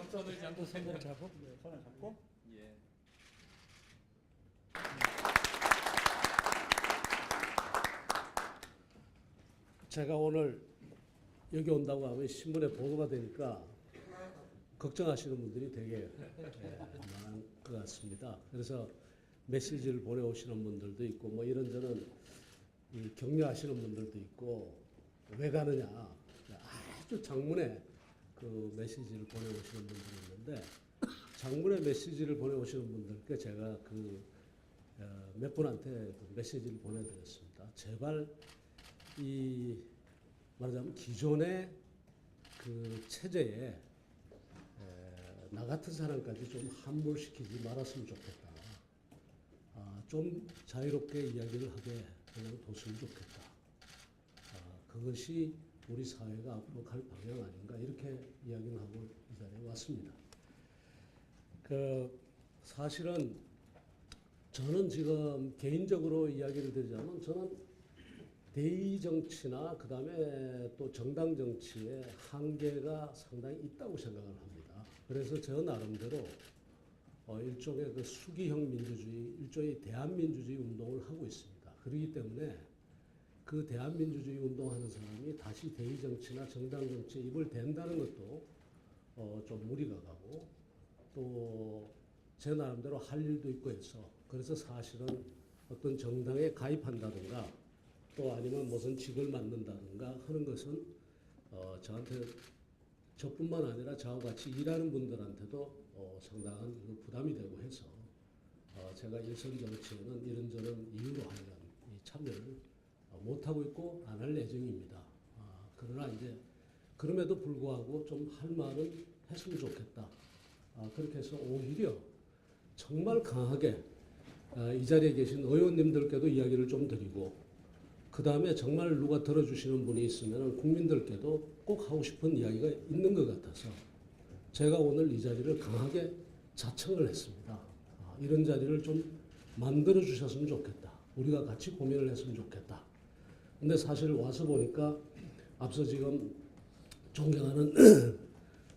손을 잡고 손을 잡고 손을 잡고 예. 제가 오늘 여기 온다고 하면 신문에 보도가 되니까 걱정하시는 분들이 되게 많은 것 같습니다. 그래서 메시지를 보내오시는 분들도 있고 뭐 이런저런 격려하시는 분들도 있고 왜 가느냐 아주 장문의 그 메시지를 보내오시는 분들이 있는데 장문의 메시지를 보내오시는 분들께 제가 몇 분한테 그 메시지를 보내드렸습니다. 제발 이 말하자면 기존의 그 체제에 나 같은 사람까지 좀 함몰시키지 말았으면 좋겠다. 좀 자유롭게 이야기를 하게 그냥 뒀으면 좋겠다. 그것이 우리 사회가 앞으로 갈 방향 아닌가 이렇게 이야기를 하고 이 자리에 왔습니다. 사실은 저는 지금 개인적으로 이야기를 드리자면 저는 대의 정치나 그 다음에 또 정당 정치의 한계가 상당히 있다고 생각을 합니다. 그래서 저 나름대로 일종의 그 수기형 민주주의, 일종의 대한민주주의 운동을 하고 있습니다. 그렇기 때문에 그 대한민주주의 운동하는 사람이 다시 대의 정치나 정당 정치에 입을 댄다는 것도 좀 무리가 가고 또 제 나름대로 할 일도 있고 해서 그래서 사실은 어떤 정당에 가입한다든가 또 아니면 무슨 직을 맡는다든가 하는 것은 저한테 저뿐만 아니라 저와 같이 일하는 분들한테도 상당한 부담이 되고 해서 제가 일선 정치에는 이런저런 이유로 하여간 이 참여를 못하고 있고 안 할 예정입니다. 그러나 이제 그럼에도 불구하고 좀 할 말은 했으면 좋겠다. 그렇게 해서 오히려 정말 강하게 이 자리에 계신 의원님들께도 이야기를 좀 드리고 그 다음에 정말 누가 들어주시는 분이 있으면 국민들께도 꼭 하고 싶은 이야기가 있는 것 같아서 제가 오늘 이 자리를 강하게 자청을 했습니다. 이런 자리를 좀 만들어 주셨으면 좋겠다. 우리가 같이 고민을 했으면 좋겠다. 근데 사실 와서 보니까 앞서 지금 존경하는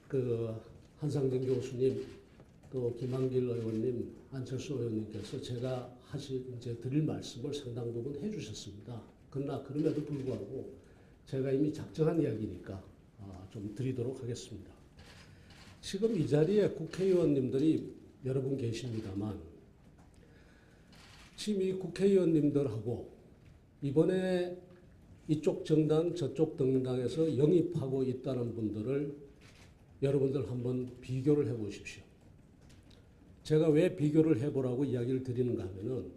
그 한상정 교수님 또 김한길 의원님, 안철수 의원님께서 제가 이제 드릴 말씀을 상당 부분 해주셨습니다. 그러나 그럼에도 불구하고 제가 이미 작정한 이야기니까 좀 드리도록 하겠습니다. 지금 이 자리에 국회의원님들이 여러 분 계십니다만 지금 이 국회의원님들하고 이번에 이쪽 정당 저쪽 정당에서 영입하고 있다는 분들을 여러분들 한번 비교를 해보십시오. 제가 왜 비교를 해보라고 이야기를 드리는가 하면은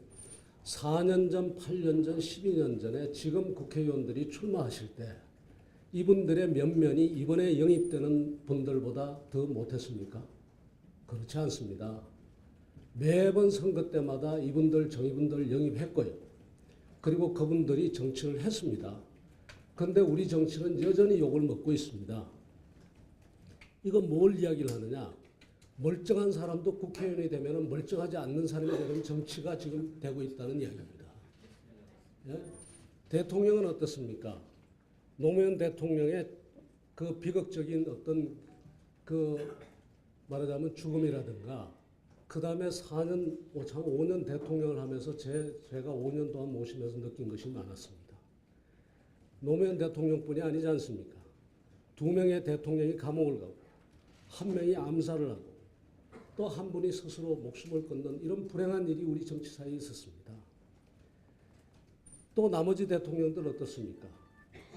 4년 전, 8년 전, 12년 전에 지금 국회의원들이 출마하실 때 이분들의 면면이 이번에 영입되는 분들보다 더 못했습니까? 그렇지 않습니다. 매번 선거 때마다 이분들, 저이분들 영입했고요. 그리고 그분들이 정치를 했습니다. 그런데 우리 정치는 여전히 욕을 먹고 있습니다. 이건 뭘 이야기를 하느냐? 멀쩡한 사람도 국회의원이 되면 멀쩡하지 않는 사람이 되는 정치가 지금 되고 있다는 이야기입니다. 예? 대통령은 어떻습니까? 노무현 대통령의 그 비극적인 어떤 말하자면 죽음이라든가 그 다음에 5년 대통령을 하면서 제가 5년 동안 모시면서 느낀 것이 많았습니다. 노무현 대통령뿐이 아니지 않습니까? 2명의 대통령이 감옥을 가고 1명이 암살을 하고 또 한 분이 스스로 목숨을 끊는 이런 불행한 일이 우리 정치사에 있었습니다. 또 나머지 대통령들 어떻습니까?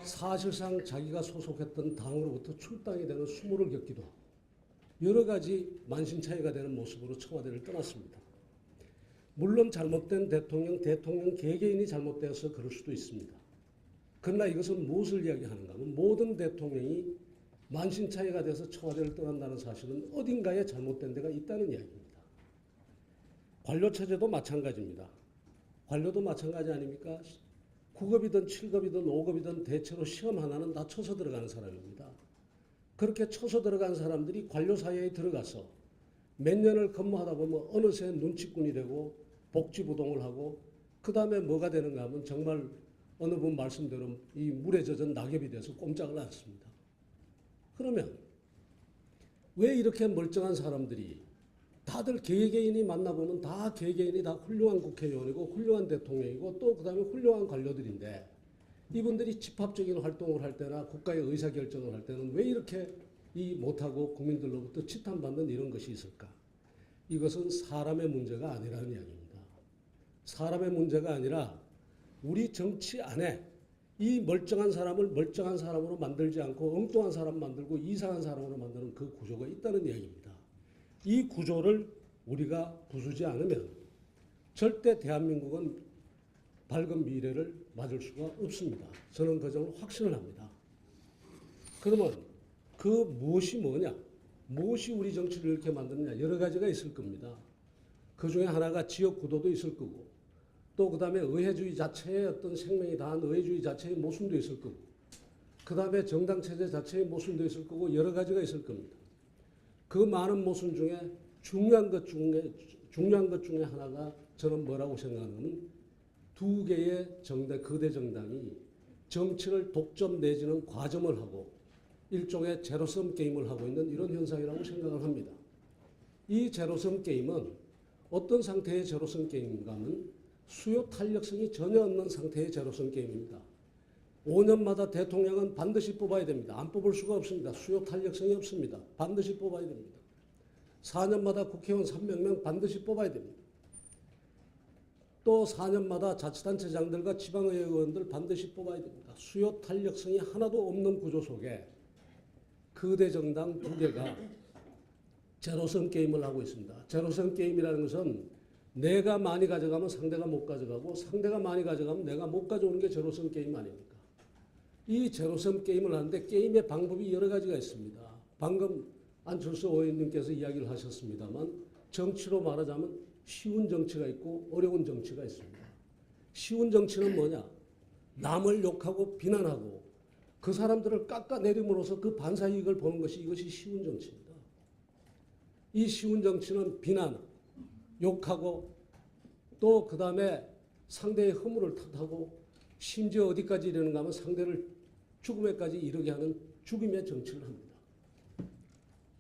사실상 자기가 소속했던 당으로부터 출당이 되는 수모를 겪기도 하고 여러 가지 만신창이가 되는 모습으로 청와대를 떠났습니다. 물론 잘못된 대통령 개개인이 잘못되어서 그럴 수도 있습니다. 그러나 이것은 무엇을 이야기하는가 하면 모든 대통령이 만신창이가 돼서 청와대를 떠난다는 사실은 어딘가에 잘못된 데가 있다는 이야기입니다. 관료체제도 마찬가지입니다. 관료도 마찬가지 아닙니까? 9급이든 7급이든 5급이든 대체로 시험 하나는 다 쳐서 들어가는 사람입니다. 그렇게 쳐서 들어간 사람들이 관료 사회에 들어가서 몇 년을 근무하다 보면 어느새 눈치꾼이 되고 복지부동을 하고 그 다음에 뭐가 되는가 하면 정말 어느 분 말씀대로 이 물에 젖은 낙엽이 돼서 꼼짝을 않습니다. 그러면 왜 이렇게 멀쩡한 사람들이 다들 개개인이 만나보면 다 개개인이 다 훌륭한 국회의원이고 훌륭한 대통령이고 또 그다음에 훌륭한 관료들인데 이분들이 집합적인 활동을 할 때나 국가의 의사결정을 할 때는 왜 이렇게 못하고 국민들로부터 치탄받는 이런 것이 있을까? 이것은 사람의 문제가 아니라는 이야기입니다. 사람의 문제가 아니라 우리 정치 안에 이 멀쩡한 사람을 멀쩡한 사람으로 만들지 않고 엉뚱한 사람 만들고 이상한 사람으로 만드는 그 구조가 있다는 이야기입니다. 이 구조를 우리가 부수지 않으면 절대 대한민국은 밝은 미래를 맞을 수가 없습니다. 저는 그 점을 확신을 합니다. 그러면 그 무엇이 뭐냐? 무엇이 우리 정치를 이렇게 만드느냐? 여러 가지가 있을 겁니다. 그 중에 하나가 지역 구도도 있을 거고 또 그 다음에 의회주의 자체의 어떤 생명이 다한 의회주의 자체의 모순도 있을 거고 그 다음에 정당체제 자체의 모순도 있을 거고 여러 가지가 있을 겁니다. 그 많은 모순 중에 중요한 것 중에 하나가 저는 뭐라고 생각하냐면 두 개의 거대 정당이 정치를 독점 내지는 과점을 하고 일종의 제로섬 게임을 하고 있는 이런 현상이라고 생각을 합니다. 이 제로섬 게임은 어떤 상태의 제로섬 게임인가 하면 수요 탄력성이 전혀 없는 상태의 제로섬 게임입니다. 5년마다 대통령은 반드시 뽑아야 됩니다. 안 뽑을 수가 없습니다. 수요 탄력성이 없습니다. 반드시 뽑아야 됩니다. 4년마다 국회의원 300명 반드시 뽑아야 됩니다. 또 4년마다 자치단체장들과 지방의회의원들 반드시 뽑아야 됩니다. 수요 탄력성이 하나도 없는 구조 속에 거대 정당 두 개가 제로섬 게임을 하고 있습니다. 제로섬 게임이라는 것은 내가 많이 가져가면 상대가 못 가져가고 상대가 많이 가져가면 내가 못 가져오는 게 제로섬 게임 아닙니까? 이 제로섬 게임을 하는데 게임의 방법이 여러 가지가 있습니다. 방금 안철수 의원님께서 이야기를 하셨습니다만 정치로 말하자면 쉬운 정치가 있고 어려운 정치가 있습니다. 쉬운 정치는 뭐냐? 남을 욕하고 비난하고 그 사람들을 깎아내림으로써 그 반사이익을 보는 것이 이것이 쉬운 정치입니다. 이 쉬운 정치는 비난, 욕하고 또 그 다음에 상대의 허물을 탓하고 심지어 어디까지 이르는가 하면 상대를 죽음에까지 이르게 하는 죽임의 정치를 합니다.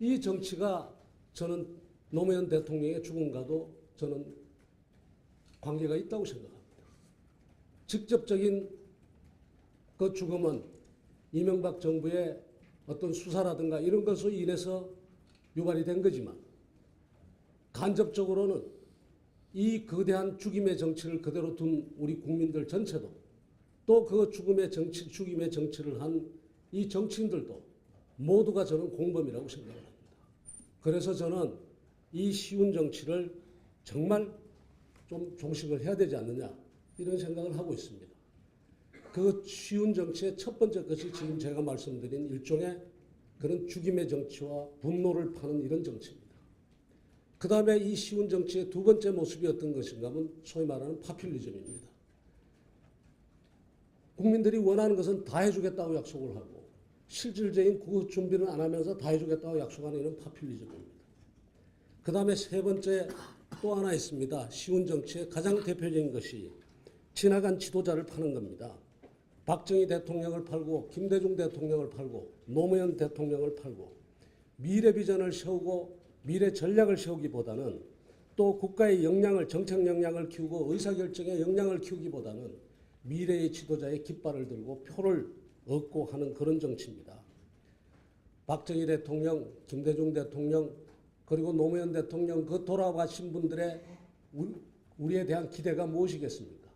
이 정치가 저는 노무현 대통령의 죽음과도 저는 관계가 있다고 생각합니다. 직접적인 그 죽음은 이명박 정부의 어떤 수사라든가 이런 것으로 인해서 유발이 된 거지만 간접적으로는 이 거대한 죽임의 정치를 그대로 둔 우리 국민들 전체도 또 그 죽임의 정치를 한 이 정치인들도 모두가 저는 공범이라고 생각을 합니다. 그래서 저는 이 쉬운 정치를 정말 좀 종식을 해야 되지 않느냐 이런 생각을 하고 있습니다. 그 쉬운 정치의 첫 번째 것이 지금 제가 말씀드린 일종의 그런 죽임의 정치와 분노를 파는 이런 정치입니다. 그 다음에 이 쉬운 정치의 두 번째 모습이 어떤 것인가 하면 소위 말하는 파퓰리즘입니다. 국민들이 원하는 것은 다 해주겠다고 약속을 하고 실질적인 그 준비는 안 하면서 다 해주겠다고 약속하는 이런 파퓰리즘입니다. 그 다음에 세 번째 또 하나 있습니다. 쉬운 정치의 가장 대표적인 것이 지나간 지도자를 파는 겁니다. 박정희 대통령을 팔고 김대중 대통령을 팔고 노무현 대통령을 팔고 미래 비전을 세우고 미래 전략을 세우기보다는 또 국가의 역량을 정책 역량을 키우고 의사결정의 역량을 키우기보다는 미래의 지도자의 깃발을 들고 표를 얻고 하는 그런 정치입니다. 박정희 대통령, 김대중 대통령 그리고 노무현 대통령 그 돌아가신 분들의 우리에 대한 기대가 무엇이겠습니까?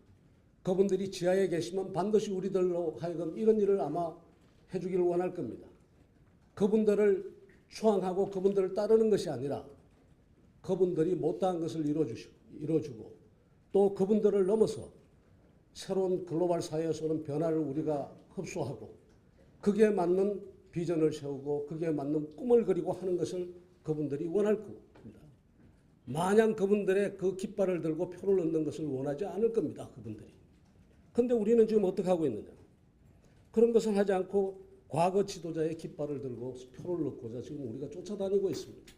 그분들이 지하에 계시면 반드시 우리들로 하여금 이런 일을 아마 해주기를 원할 겁니다. 그분들을 추앙하고 그분들을 따르는 것이 아니라 그분들이 못다한 것을 이뤄주고 또 그분들을 넘어서 새로운 글로벌 사회에서는 변화를 우리가 흡수하고 그게 맞는 비전을 세우고 그게 맞는 꿈을 그리고 하는 것을 그분들이 원할 겁니다. 마냥 그분들의 그 깃발을 들고 표를 얻는 것을 원하지 않을 겁니다. 그분들이. 그런데 우리는 지금 어떻게 하고 있느냐. 그런 것을 하지 않고 과거 지도자의 깃발을 들고 표를 얻고자 지금 우리가 쫓아다니고 있습니다.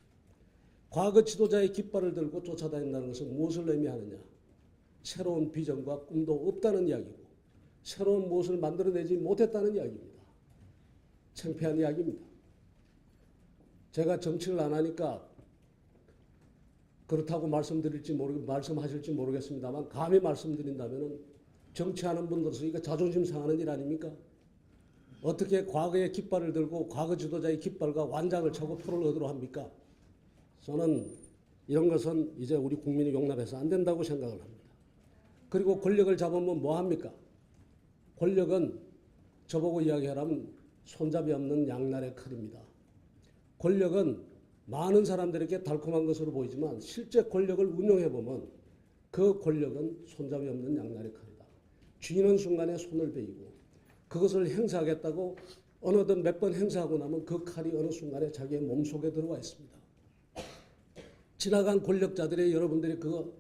과거 지도자의 깃발을 들고 쫓아다닌다는 것은 무엇을 의미하느냐. 새로운 비전과 꿈도 없다는 이야기고 새로운 무엇을 만들어내지 못했다는 이야기입니다. 창피한 이야기입니다. 제가 정치를 안 하니까 그렇다고 말씀하실지 모르겠습니다만 감히 말씀드린다면 정치하는 분들로서 이거 자존심 상하는 일 아닙니까? 어떻게 과거의 깃발을 들고 과거 지도자의 깃발과 완장을 차고 표를 얻으러 합니까? 저는 이런 것은 이제 우리 국민이 용납해서 안 된다고 생각을 합니다. 그리고 권력을 잡으면 뭐 합니까? 권력은 저보고 이야기하라면 손잡이 없는 양날의 칼입니다. 권력은 많은 사람들에게 달콤한 것으로 보이지만 실제 권력을 운용해보면 그 권력은 손잡이 없는 양날의 칼이다. 쥐는 순간에 손을 베이고 그것을 행사하겠다고 어느덧 몇 번 행사하고 나면 그 칼이 어느 순간에 자기의 몸속에 들어와 있습니다. 지나간 권력자들의 여러분들이 그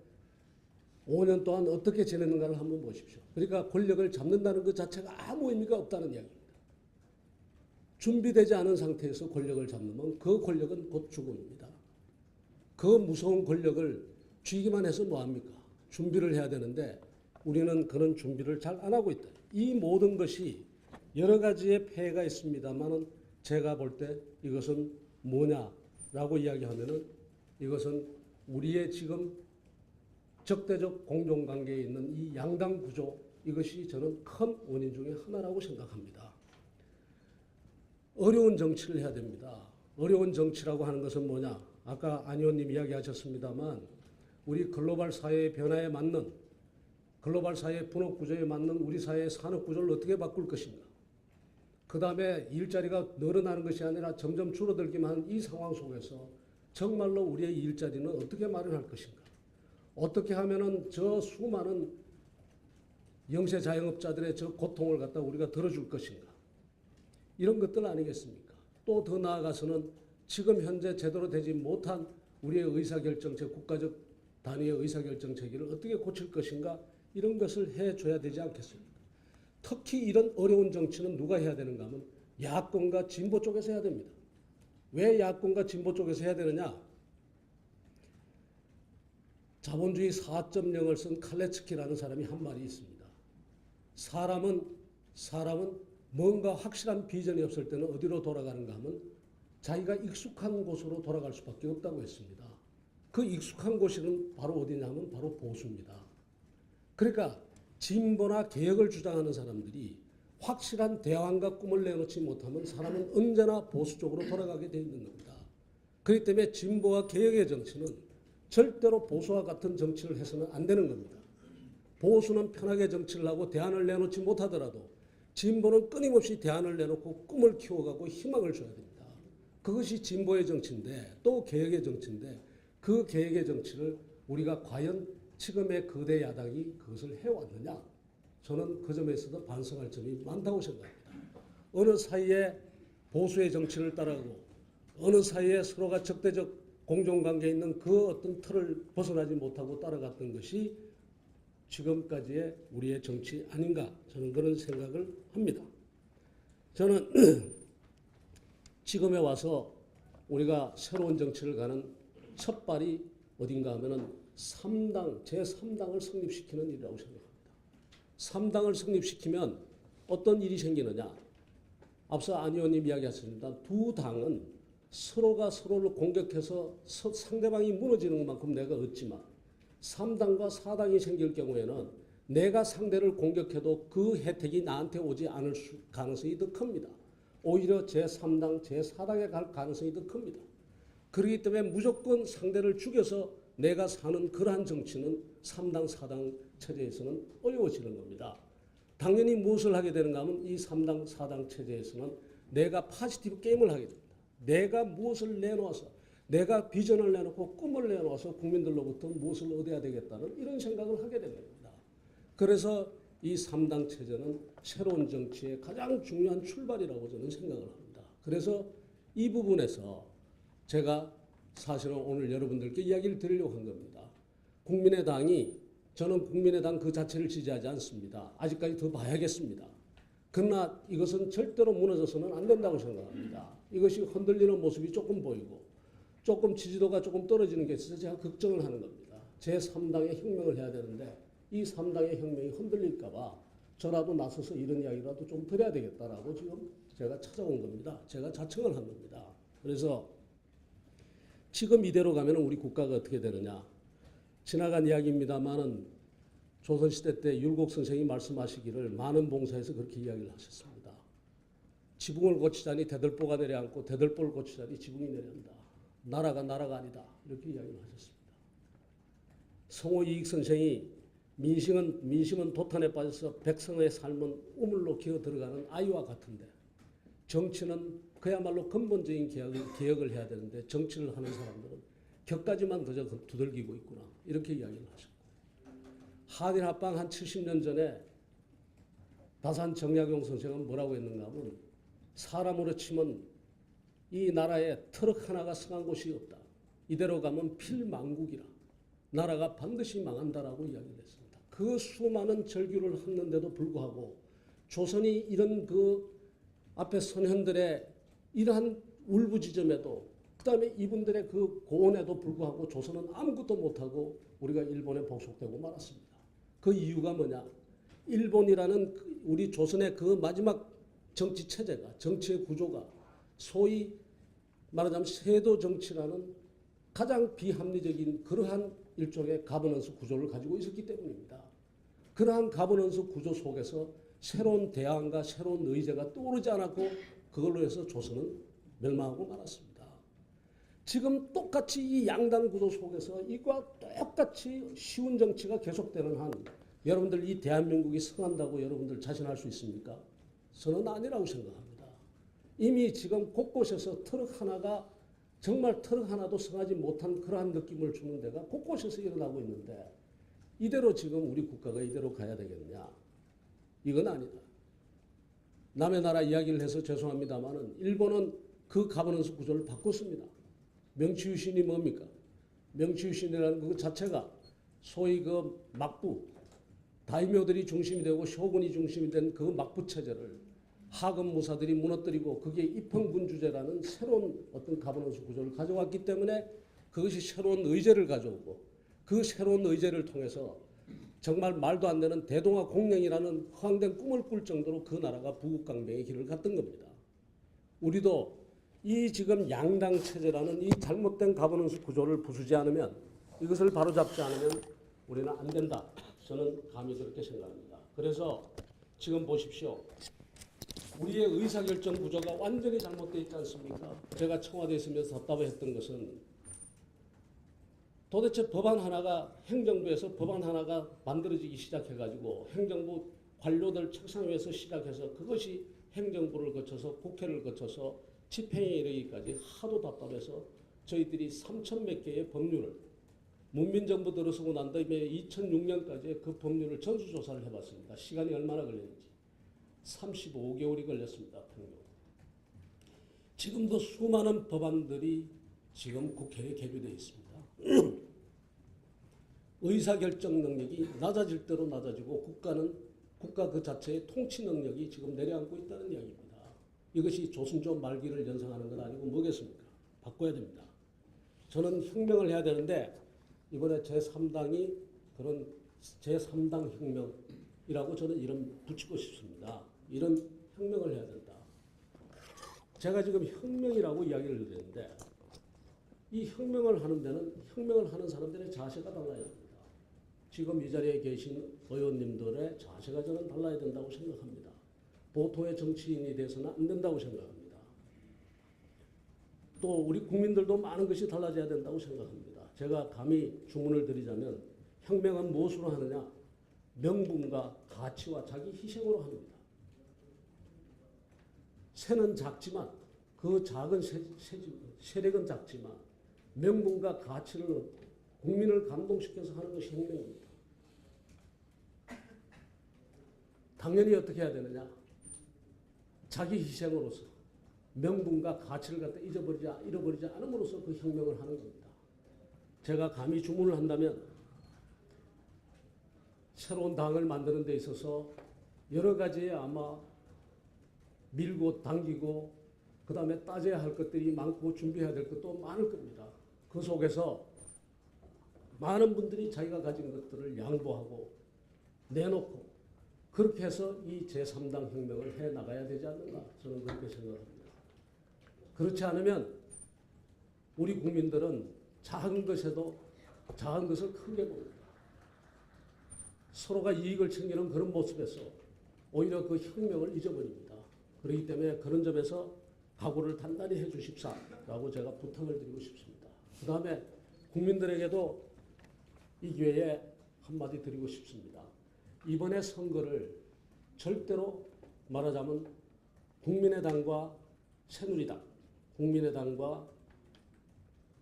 5년 동안 어떻게 지냈는가를 한번 보십시오. 그러니까 권력을 잡는다는 것 자체가 아무 의미가 없다는 이야기입니다. 준비되지 않은 상태에서 권력을 잡으면 그 권력은 곧 죽음입니다. 그 무서운 권력을 쥐기만 해서 뭐합니까? 준비를 해야 되는데 우리는 그런 준비를 잘 안 하고 있다. 이 모든 것이 여러 가지의 폐해가 있습니다만 제가 볼 때 이것은 뭐냐라고 이야기하면은 이것은 우리의 지금 적대적 공존관계에 있는 이 양당 구조 이것이 저는 큰 원인 중에 하나라고 생각합니다. 어려운 정치를 해야 됩니다. 어려운 정치라고 하는 것은 뭐냐? 아까 안 의원님 이야기하셨습니다만 우리 글로벌 사회의 변화에 맞는 글로벌 사회의 분업 구조에 맞는 우리 사회의 산업 구조를 어떻게 바꿀 것인가? 그 다음에 일자리가 늘어나는 것이 아니라 점점 줄어들기만 하는 이 상황 속에서 정말로 우리의 일자리는 어떻게 마련할 것인가? 어떻게 하면은 저 수많은 영세 자영업자들의 저 고통을 갖다 우리가 덜어줄 것인가? 이런 것들 아니겠습니까? 또 더 나아가서는 지금 현재 제대로 되지 못한 우리의 의사결정체, 국가적 단위의 의사결정 체계를 어떻게 고칠 것인가? 이런 것을 해줘야 되지 않겠습니까? 특히 이런 어려운 정치는 누가 해야 되는가 하면 야권과 진보 쪽에서 해야 됩니다. 왜 야권과 진보 쪽에서 해야 되느냐? 자본주의 4.0을 쓴 칼레츠키라는 사람이 한 말이 있습니다. 사람은 뭔가 확실한 비전이 없을 때는 어디로 돌아가는가 하면 자기가 익숙한 곳으로 돌아갈 수밖에 없다고 했습니다. 그 익숙한 곳은 바로 어디냐면 바로 보수입니다. 그러니까 진보나 개혁을 주장하는 사람들이 확실한 대안과 꿈을 내놓지 못하면 사람은 언제나 보수 쪽으로 돌아가게 되어 있는 겁니다. 그렇기 때문에 진보와 개혁의 정치는 절대로 보수와 같은 정치를 해서는 안 되는 겁니다. 보수는 편하게 정치를 하고 대안을 내놓지 못하더라도 진보는 끊임없이 대안을 내놓고 꿈을 키워가고 희망을 줘야 됩니다. 그것이 진보의 정치인데 또 개혁의 정치인데 그 개혁의 정치를 우리가 과연 지금의 거대 야당이 그것을 해왔느냐? 저는 그 점에서도 반성할 점이 많다고 생각합니다. 어느 사이에 보수의 정치를 따라가고 어느 사이에 서로가 적대적 공존관계에 있는 그 어떤 틀을 벗어나지 못하고 따라갔던 것이 지금까지의 우리의 정치 아닌가 저는 그런 생각을 합니다. 저는 지금에 와서 우리가 새로운 정치를 가는 첫 발이 어딘가 하면은 제3당을 성립시키는 일이라고 생각합니다. 3당을 성립시키면 어떤 일이 생기느냐. 앞서 안 의원님 이야기하셨습니다. 두 당은 서로가 서로를 공격해서 상대방이 무너지는 것만큼 내가 얻지만 3당과 4당이 생길 경우에는 내가 상대를 공격해도 그 혜택이 나한테 오지 않을 가능성이 더 큽니다. 오히려 제3당, 제4당에 갈 가능성이 더 큽니다. 그렇기 때문에 무조건 상대를 죽여서 내가 사는 그러한 정치는 3당, 4당 체제에서는 어려워지는 겁니다. 당연히 무엇을 하게 되는가 하면 이 3당, 4당 체제에서는 내가 파지티브 게임을 하게 됩니다. 내가 무엇을 내놓아서 내가 비전을 내놓고 꿈을 내놓아서 국민들로부터 무엇을 얻어야 되겠다는 이런 생각을 하게 되는 겁니다. 그래서 이 3당 체제는 새로운 정치의 가장 중요한 출발이라고 저는 생각을 합니다. 그래서 이 부분에서 제가 사실은 오늘 여러분들께 이야기를 드리려고 한 겁니다. 저는 국민의당 그 자체를 지지하지 않습니다. 아직까지 더 봐야겠습니다. 그러나 이것은 절대로 무너져서는 안 된다고 생각합니다. 이것이 흔들리는 모습이 조금 보이고 조금 지지도가 조금 떨어지는 게 있어서 제가 걱정을 하는 겁니다. 제3당의 혁명을 해야 되는데 이 3당의 혁명이 흔들릴까 봐 저라도 나서서 이런 이야기라도 좀 드려야 되겠다라고 지금 제가 찾아온 겁니다. 제가 자청을 한 겁니다. 그래서 지금 이대로 가면 우리 국가가 어떻게 되느냐. 지나간 이야기입니다만은 조선시대 때 율곡 선생이 말씀하시기를 많은 봉사에서 그렇게 이야기를 하셨습니다. 지붕을 고치자니 대들보가 내려앉고 대들보를 고치자니 지붕이 내려앉다. 나라가 아니다. 이렇게 이야기를 하셨습니다. 성호 이익 선생이 민심은 도탄에 빠져서 백성의 삶은 우물로 기어 들어가는 아이와 같은데 정치는 그야말로 근본적인 개혁을 해야 되는데 정치를 하는 사람들은 격가지만 그저 두들기고 있구나. 이렇게 이야기를 하셨고 한일합방 한 70년 전에 다산 정약용 선생은 뭐라고 했는가 하면 사람으로 치면 이 나라에 트럭 하나가 성한 곳이 없다. 이대로 가면 필망국이라. 나라가 반드시 망한다라고 이야기를 했습니다. 그 수많은 절규를 했는데도 불구하고 조선이 이런 그 앞에 선현들의 이러한 울부짖음에도 그다음에 이분들의 그 고언에도 불구하고 조선은 아무것도 못하고 우리가 일본에 복속되고 말았습니다. 그 이유가 뭐냐? 일본이라는 우리 조선의 그 마지막 정치 체제가 정치의 구조가 소위 말하자면 세도 정치라는 가장 비합리적인 그러한 일종의 가버넌스 구조를 가지고 있었기 때문입니다. 그러한 가버넌스 구조 속에서 새로운 대안과 새로운 의제가 떠오르지 않았고 그걸로 해서 조선은 멸망하고 말았습니다. 지금 똑같이 이 양당 구도 속에서 이과 똑같이 쉬운 정치가 계속되는 한 여러분들 이 대한민국이 성한다고 여러분들 자신할 수 있습니까? 저는 아니라고 생각합니다. 이미 지금 곳곳에서 트럭 하나가 정말 트럭 하나도 성하지 못한 그러한 느낌을 주는 데가 곳곳에서 일어나고 있는데 이대로 지금 우리 국가가 이대로 가야 되겠느냐? 이건 아니다. 남의 나라 이야기를 해서 죄송합니다만은 일본은 그 가버넌스 구조를 바꿨습니다. 명치유신이 뭡니까? 명치유신이라는 그 자체가 소위 그 막부, 다이묘들이 중심이 되고 쇼군이 중심이 된 그 막부 체제를 하급 무사들이 무너뜨리고 그게 입헌군주제라는 새로운 어떤 가버넌스 구조를 가져왔기 때문에 그것이 새로운 의제를 가져오고 그 새로운 의제를 통해서 정말 말도 안 되는 대동아 공령이라는 허황된 꿈을 꿀 정도로 그 나라가 부국강병의 길을 갔던 겁니다. 우리도 이 지금 양당 체제라는 이 잘못된 가버넌스 구조를 부수지 않으면 이것을 바로잡지 않으면 우리는 안 된다. 저는 감히 그렇게 생각합니다. 그래서 지금 보십시오. 우리의 의사결정 구조가 완전히 잘못되어 있지 않습니까? 제가 청와대에 있으면서 답답했던 것은 도대체 법안 하나가 행정부에서 법안 하나가 만들어지기 시작해가지고 행정부 관료들 책상 위에서 시작해서 그것이 행정부를 거쳐서 국회를 거쳐서 집행에 이르기까지 하도 답답해서 저희들이 3천 몇 개의 법률을 문민정부 들어서고 난 다음에 2006년까지 그 법률을 전수조사를 해봤습니다. 시간이 얼마나 걸렸는지. 35개월이 걸렸습니다. 평균. 지금도 수많은 법안들이 지금 국회에 계류되어 있습니다. 의사결정 능력이 낮아질 대로 낮아지고 국가 그 자체의 통치 능력이 지금 내려앉고 있다는 이야기입니다. 이것이 조선조 말기를 연상하는 건 아니고 뭐겠습니까? 바꿔야 됩니다. 저는 혁명을 해야 되는데 이번에 제3당이 그런 제3당 혁명이라고 저는 이름 붙이고 싶습니다. 이런 혁명을 해야 된다. 제가 지금 혁명이라고 이야기를 드렸는데 이 혁명을 하는 데는 혁명을 하는 사람들의 자세가 달라야 됩니다. 지금 이 자리에 계신 의원님들의 자세가 저는 달라야 된다고 생각합니다. 보통의 정치인이 돼서는 안 된다고 생각합니다. 또 우리 국민들도 많은 것이 달라져야 된다고 생각합니다. 제가 감히 주문을 드리자면 혁명은 무엇으로 하느냐? 명분과 가치와 자기 희생으로 합니다. 새는 작지만 그 작은 세력은 작지만 명분과 가치를 국민을 감동시켜서 하는 것이 혁명입니다. 당연히 어떻게 해야 되느냐? 자기 희생으로서 명분과 가치를 갖다 잃어버리지 않음으로써 그 혁명을 하는 겁니다. 제가 감히 주문을 한다면 새로운 당을 만드는 데 있어서 여러 가지의 아마 밀고 당기고 그 다음에 따져야 할 것들이 많고 준비해야 될 것도 많을 겁니다. 그 속에서 많은 분들이 자기가 가진 것들을 양보하고 내놓고 그렇게 해서 이 제3당 혁명을 해나가야 되지 않는가 저는 그렇게 생각합니다. 그렇지 않으면 우리 국민들은 작은 것을 크게 봅니다. 서로가 이익을 챙기는 그런 모습에서 오히려 그 혁명을 잊어버립니다. 그렇기 때문에 그런 점에서 각오를 단단히 해 주십사라고 제가 부탁을 드리고 싶습니다. 그 다음에 국민들에게도 이 기회에 한마디 드리고 싶습니다. 이번에 선거를 절대로 말하자면 국민의당과 새누리당, 국민의당과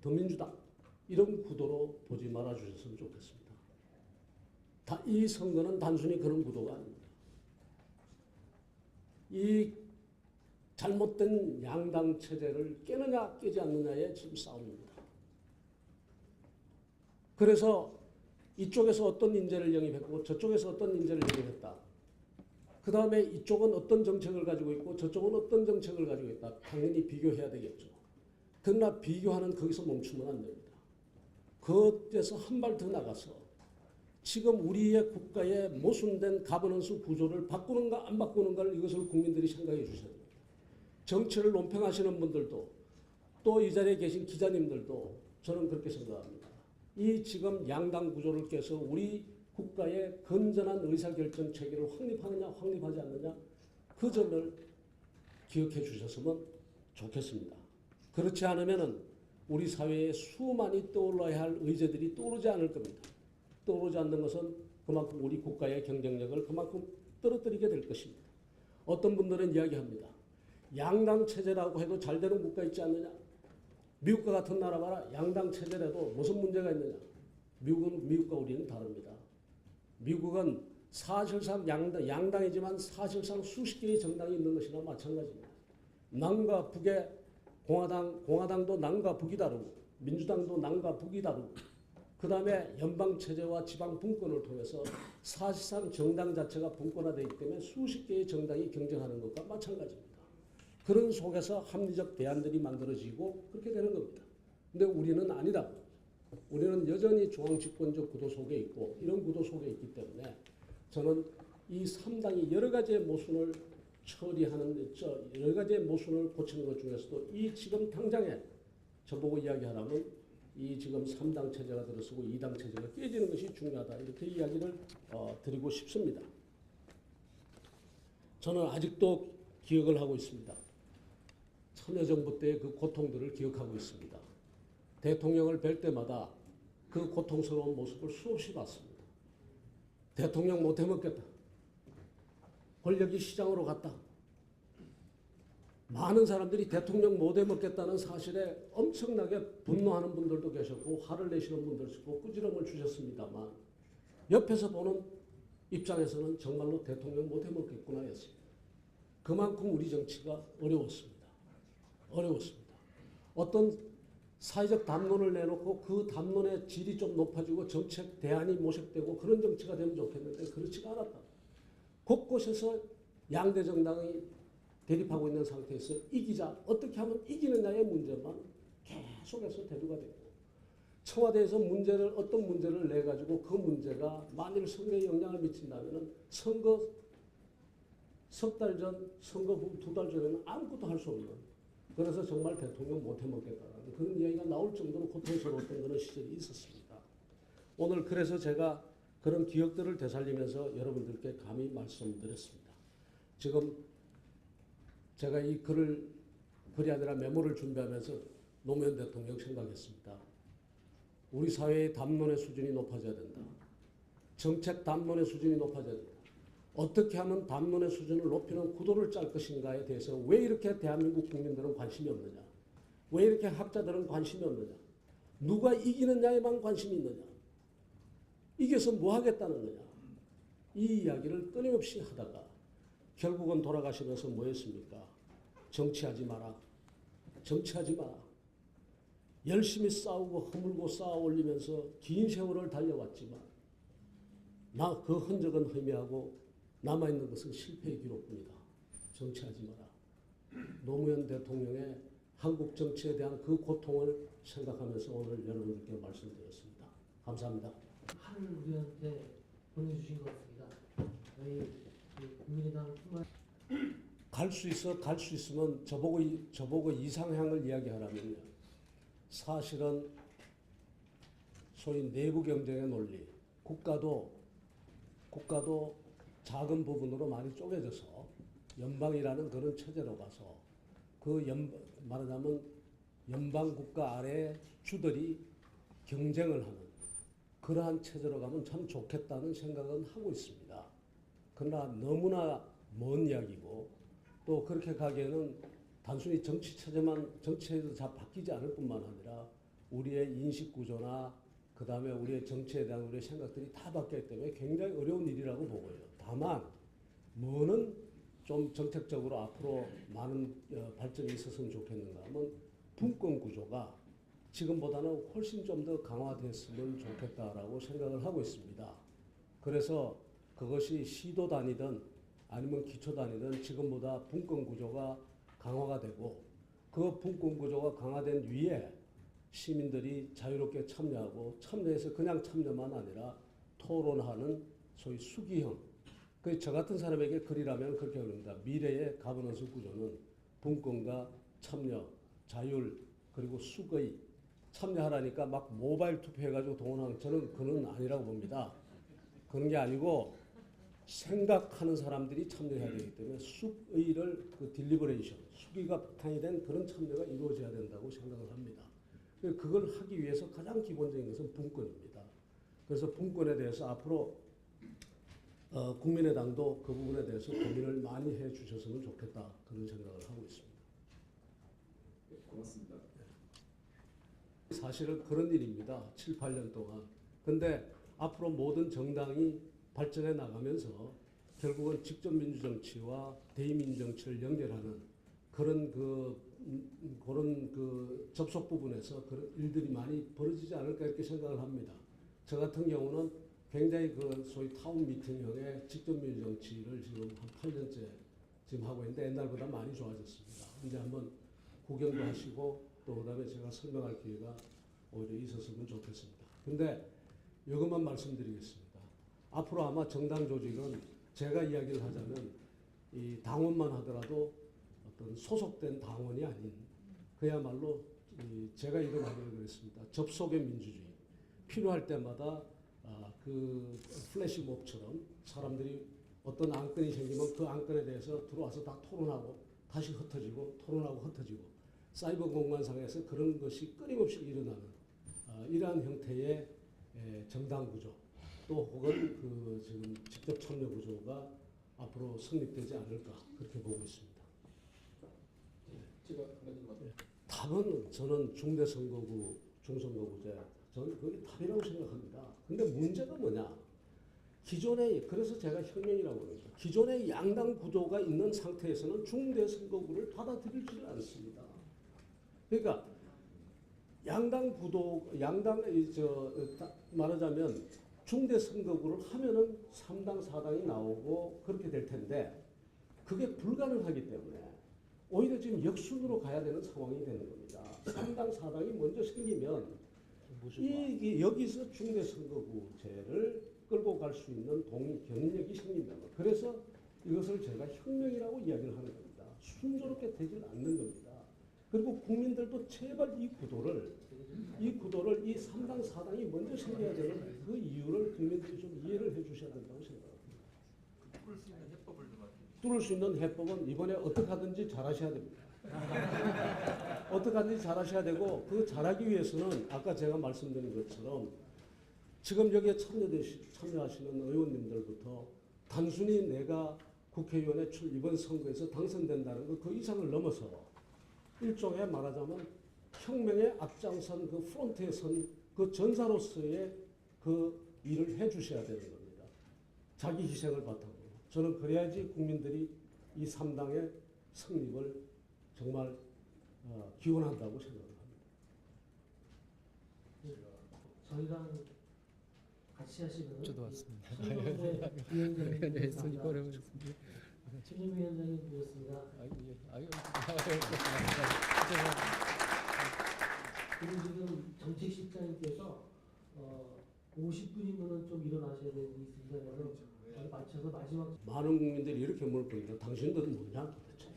더민주당 이런 구도로 보지 말아 주셨으면 좋겠습니다. 이 선거는 단순히 그런 구도가 아닙니다. 이 잘못된 양당 체제를 깨느냐 깨지 않느냐의 지금 싸움입니다. 그래서 이쪽에서 어떤 인재를 영입했고 저쪽에서 어떤 인재를 영입했다. 그 다음에 이쪽은 어떤 정책을 가지고 있고 저쪽은 어떤 정책을 가지고 있다. 당연히 비교해야 되겠죠. 그러나 비교하는 거기서 멈추면 안 됩니다. 그것에서 한 발 더 나가서 지금 우리의 국가의 모순된 가버넌스 구조를 바꾸는가 안 바꾸는가를 이것을 국민들이 생각해 주셔야 됩니다. 정치를 논평하시는 분들도 또 이 자리에 계신 기자님들도 저는 그렇게 생각합니다. 이 지금 양당 구조를 깨서 우리 국가의 건전한 의사결정 체계를 확립하느냐 확립하지 않느냐 그 점을 기억해 주셨으면 좋겠습니다. 그렇지 않으면 우리 사회에 수많이 떠올라야 할 의제들이 떠오르지 않을 겁니다. 떠오르지 않는 것은 그만큼 우리 국가의 경쟁력을 그만큼 떨어뜨리게 될 것입니다. 어떤 분들은 이야기합니다. 양당 체제라고 해도 잘 되는 국가 있지 않느냐? 미국과 같은 나라 봐라. 양당 체제라도 무슨 문제가 있느냐? 미국과 우리는 다릅니다. 미국은 사실상 양당이지만 사실상 수십 개의 정당이 있는 것이나 마찬가지입니다. 남과 북의 공화당도 남과 북이 다르고 민주당도 남과 북이 다르고 그 다음에 연방체제와 지방분권을 통해서 사실상 정당 자체가 분권화되기 때문에 수십 개의 정당이 경쟁하는 것과 마찬가지입니다. 그런 속에서 합리적 대안들이 만들어지고 그렇게 되는 겁니다. 근데 우리는 아니다. 우리는 여전히 중앙집권적 구도 속에 있고 이런 구도 속에 있기 때문에 저는 이 3당이 여러 가지의 모순을 처리하는 여러 가지의 모순을 고치는 것 중에서도 이 지금 당장에 저보고 이야기하라면 이 지금 3당 체제가 들어서고 2당 체제가 깨지는 것이 중요하다. 이렇게 이야기를 드리고 싶습니다. 저는 아직도 기억을 하고 있습니다. 참여정부 때의 그 고통들을 기억하고 있습니다. 대통령을 뵐 때마다 그 고통스러운 모습을 수없이 봤습니다. 대통령 못 해먹겠다. 권력이 시장으로 갔다. 많은 사람들이 대통령 못 해먹겠다는 사실에 엄청나게 분노하는 분들도 계셨고 화를 내시는 분들도 있고 꾸지람을 주셨습니다만 옆에서 보는 입장에서는 정말로 대통령 못 해먹겠구나 했습니다. 그만큼 우리 정치가 어려웠습니다. 어떤 사회적 담론을 내놓고 그 담론의 질이 좀 높아지고 정책 대안이 모색되고 그런 정치가 되면 좋겠는데 그렇지가 않았다. 곳곳에서 양대 정당이 대립하고 있는 상태에서 이기자, 어떻게 하면 이기느냐의 문제만 계속해서 대두가 되고 청와대에서 어떤 문제를 내가지고 그 문제가 만일 선거에 영향을 미친다면 선거 석 달 전, 선거 후 2달 전에는 아무것도 할 수 없는 그래서 정말 대통령 못 해먹겠다는 그런 이야기가 나올 정도로 고통스러웠던 그런 시절이 있었습니다. 오늘 그래서 제가 그런 기억들을 되살리면서 여러분들께 감히 말씀드렸습니다. 지금 제가 이 글이 아니라 메모를 준비하면서 노무현 대통령 생각했습니다. 우리 사회의 담론의 수준이 높아져야 된다. 정책 담론의 수준이 높아져야 된다. 어떻게 하면 담론의 수준을 높이는 구도를 짤 것인가에 대해서 왜 이렇게 대한민국 국민들은 관심이 없느냐? 왜 이렇게 학자들은 관심이 없느냐? 누가 이기느냐에만 관심이 있느냐? 이겨서 뭐 하겠다는 거냐? 이 이야기를 끊임없이 하다가 결국은 돌아가시면서 뭐 했습니까? 정치하지 마라. 정치하지 마라. 열심히 싸우고 허물고 쌓아 올리면서 긴 세월을 달려왔지만 그 흔적은 희미하고 남아있는 것은 실패의 기록뿐이다. 정치하지 마라. 노무현 대통령의 한국 정치에 대한 그 고통을 생각하면서 오늘 여러분들께 말씀드렸습니다. 감사합니다. 칼을 우리한테 보내주신 것 같습니다. 저희 국민의당 출마 갈 수 있으면 저보고 이상향을 이야기하라면요. 사실은 소위 내부 경쟁의 논리, 국가도 작은 부분으로 많이 쪼개져서 연방이라는 그런 체제로 가서 말하자면 연방 국가 아래 주들이 경쟁을 하는 그러한 체제로 가면 참 좋겠다는 생각은 하고 있습니다. 그러나 너무나 먼 이야기고 또 그렇게 가기에는 단순히 정치 체제에서 잘 바뀌지 않을 뿐만 아니라 우리의 인식 구조나 그 다음에 우리의 정치에 대한 우리의 생각들이 다 바뀌기 때문에 굉장히 어려운 일이라고 보고요. 다만 뭐는 좀 정책적으로 앞으로 많은 발전이 있었으면 좋겠는가 하면 분권 구조가 지금보다는 훨씬 좀 더 강화됐으면 좋겠다라고 생각을 하고 있습니다. 그래서 그것이 시도 단위든 아니면 기초 단위든 지금보다 분권 구조가 강화가 되고 그 분권 구조가 강화된 위에 시민들이 자유롭게 참여하고 참여해서 그냥 참여만 아니라 토론하는 소위 수기형. 저 같은 사람에게 글이라면 그렇게 그럽니다. 미래의 가버넌스 구조는 분권과 참여, 자율 그리고 수거의 참여하라니까 막 모바일 투표해가지고 동원하는 저는 그건 아니라고 봅니다. 그런 게 아니고 생각하는 사람들이 참여해야 되기 때문에 숙의를 딜리버레이션, 수기가 바탕이 된 그런 참여가 이루어져야 된다고 생각을 합니다. 그걸 하기 위해서 가장 기본적인 것은 분권입니다. 그래서 분권에 대해서 앞으로 국민의당도 그 부분에 대해서 고민을 많이 해 주셨으면 좋겠다 그런 생각을 하고 있습니다. 네, 고맙습니다. 사실은 그런 일입니다. 7, 8년 동안. 근데 앞으로 모든 정당이 발전해 나가면서 결국은 직접 민주정치와 대의민정치를 연결하는 그런 접속 부분에서 그런 일들이 많이 벌어지지 않을까 이렇게 생각을 합니다. 저 같은 경우는 굉장히 소위 타운 미팅형의 직접 민주정치를 지금 한 8년째 지금 하고 있는데 옛날보다 많이 좋아졌습니다. 이제 한번 구경도 하시고 또 그다음에 제가 설명할 기회가 오히려 있었으면 좋겠습니다. 근데 이것만 말씀드리겠습니다. 앞으로 아마 정당 조직은 제가 이야기를 하자면 이 당원만 하더라도 어떤 소속된 당원이 아닌 그야말로 제가 이런 이야기를 그랬습니다. 접속의 민주주의. 필요할 때마다 그 플래시몹처럼 사람들이 어떤 안건이 생기면 그 안건에 대해서 들어와서 다 토론하고 다시 흩어지고 토론하고 흩어지고 사이버 공간상에서 그런 것이 끊임없이 일어나는 이러한 형태의 정당 구조 또 혹은 지금 직접 참여 구조가 앞으로 성립되지 않을까 그렇게 보고 있습니다. 제가 한 가지만 답은 저는 중대선거구, 중선거구제 저는 그게 답이라고 생각합니다. 근데 문제가 뭐냐? 그래서 제가 혁명이라고 그러죠. 기존의 양당 구도가 있는 상태에서는 중대선거구를 받아들이지 않습니다. 그러니까 말하자면 중대선거구를 하면은 3당, 4당이 나오고 그렇게 될 텐데 그게 불가능하기 때문에 오히려 지금 역순으로 가야 되는 상황이 되는 겁니다. 3당, 4당이 먼저 생기면 여기서 중대선거구제를 끌고 갈 수 있는 경력이 생긴다. 그래서 이것을 제가 혁명이라고 이야기를 하는 겁니다. 순조롭게 되질 않는 겁니다. 그리고 국민들도 제발 이 구도를 이 3당, 4당이 먼저 생겨야 되는 그 이유를 국민들이 좀 이해를 해 주셔야 된다고 생각합니다. 뚫을 수 있는 해법을 좀 뚫을 수 있는 해법은 이번에 어떻게 하든지 잘하셔야 됩니다. 어떻게 하든지 잘하셔야 되고 그 잘하기 위해서는 아까 제가 말씀드린 것처럼 지금 여기에 참여하시는 의원님들부터 단순히 내가 국회의원에 이번 선거에서 당선된다는 것 그 이상을 넘어서 일종의 말하자면 혁명의 앞장선 그 프론트에 선 그 전사로서의 그 일을 해 주셔야 되는 겁니다. 자기 희생을 바탕으로. 저는 그래야지 국민들이 이 3당의 성립을 정말 기원한다고 생각을 합니다. 저희랑 같이 하시는 저도 왔습니다. 위원장님 손이 꺼려보셨습니다. 최준 위원장님이었습니다. 그리고 지금 정책실장님께서 50분이면 좀 일어나셔야 되는 게 있습니다. 그래서 맞춰서 마지막 많은 국민들이 이렇게 물을 겁니다. 당신들은 뭐냐 도대체?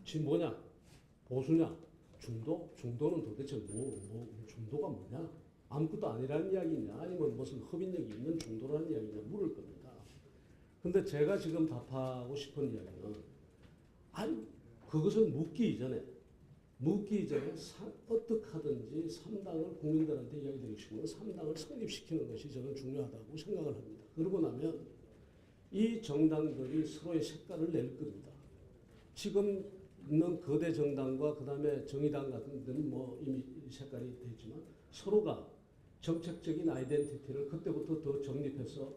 지 뭐냐? 보수냐? 중도? 중도는 도대체 중도가 뭐냐? 아무것도 아니라는 이야기냐? 아니면 무슨 흡인력이 있는 중도라는 이야기냐? 물을 겁니다. 근데 제가 지금 답하고 싶은 이야기는 아니 그것을 묻기 이전에 어떻게 하든지 3당을 국민들한테 이야기 드리고 싶으면 3당을 성립시키는 것이 저는 중요하다고 생각을 합니다. 그러고 나면 이 정당들이 서로의 색깔을 낼 겁니다. 지금 있는 거대 정당과 그다음에 정의당 같은 데는 뭐 이미 색깔이 됐지만 서로가 정책적인 아이덴티티를 그때부터 더 정립해서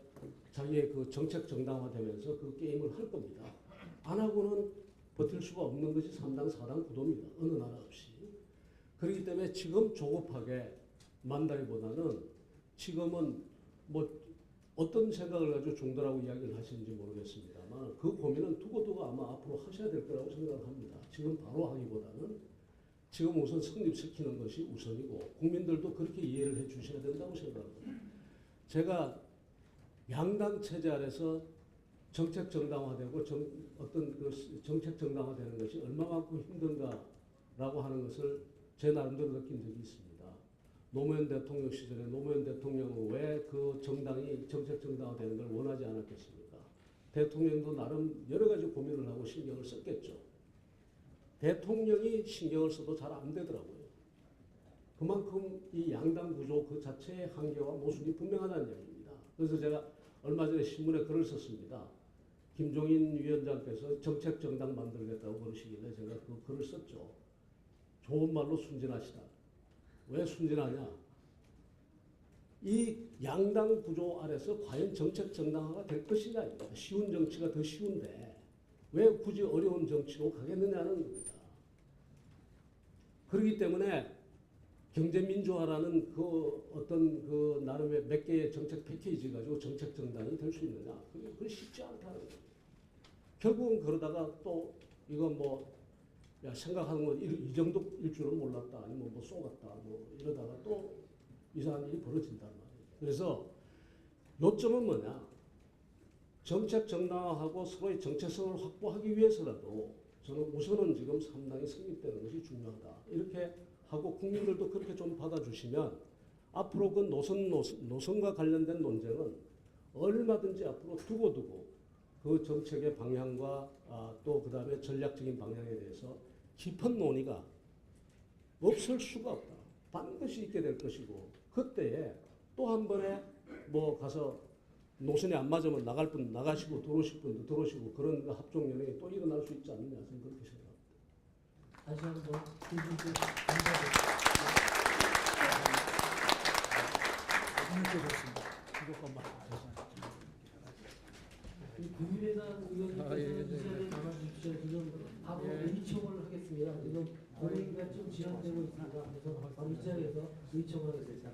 자기의 그 정책 정당화되면서 그 게임을 할 겁니다. 안 하고는 버틸 수가 없는 것이 3당 4당 구도입니다. 어느 나라 없이. 그렇기 때문에 지금 조급하게 만다기보다는 지금은 뭐 어떤 생각을 가지고 중도라고 이야기를 하시는지 모르겠습니다만 그 고민은 두고두고 아마 앞으로 하셔야 될 거라고 생각을 합니다. 지금 바로 하기보다는 지금 우선 성립시키는 것이 우선이고 국민들도 그렇게 이해를 해 주셔야 된다고 생각합니다. 제가 양당 체제 아래서 정책 정당화되고 어떤 그 정책 정당화되는 것이 얼마만큼 힘든가라고 하는 것을 제 나름대로 느낀 적이 있습니다. 노무현 대통령 시절에 노무현 대통령은 왜 그 정당이 정책 정당화되는 걸 원하지 않았겠습니까? 대통령도 나름 여러 가지 고민을 하고 신경을 썼겠죠. 대통령이 신경을 써도 잘 안 되더라고요. 그만큼 이 양당 구조 그 자체의 한계와 모순이 분명하다는 이야기입니다. 그래서 제가 얼마 전에 신문에 글을 썼습니다. 김종인 위원장께서 정책 정당 만들겠다고 그러시길래 제가 그 글을 썼죠. 좋은 말로 순진하시다. 왜 순진하냐? 이 양당 구조 아래서 과연 정책 정당화가 될 것이냐. 쉬운 정치가 더 쉬운데 왜 굳이 어려운 정치로 가겠느냐는 겁니다. 그렇기 때문에 경제민주화라는 그 어떤 그 나름의 몇 개의 정책 패키지 가지고 정책 정당이 될 수 있느냐. 그게 쉽지 않다는 거예요. 결국은 그러다가 또 이건 뭐 야, 생각하는 건 이 정도일 줄은 몰랐다. 아니면 뭐 쏘갔다. 뭐 이러다가 또 이상한 일이 벌어진단 말이에요. 그래서 요점은 뭐냐. 정책 정당화하고 서로의 정체성을 확보하기 위해서라도 저는 우선은 지금 3당이 성립되는 것이 중요하다. 이렇게 하고 국민들도 그렇게 좀 받아주시면 앞으로 그 노선과 관련된 논쟁은 얼마든지 앞으로 두고두고 그 정책의 방향과 또 그 다음에 전략적인 방향에 대해서 깊은 논의가 없을 수가 없다. 반드시 있게 될 것이고 그때에 또 한 번에 뭐 가서 노선이 안 맞으면 나갈 분 나가시고 들어오실 분도 들어오시고 그런 그 합종 연행이 또 일어날 수 있지 않느냐 저는 그렇게 생각합니다. 다시 한번 두 분께 감사드립니다. 국민의당 의원님께서 담아주셔서 지금 바로 의총을 하겠습니다. 지금 본회의가 좀 지연되고 있습니다. 그래서 바로 이 자리에서 의총을 하겠습니다.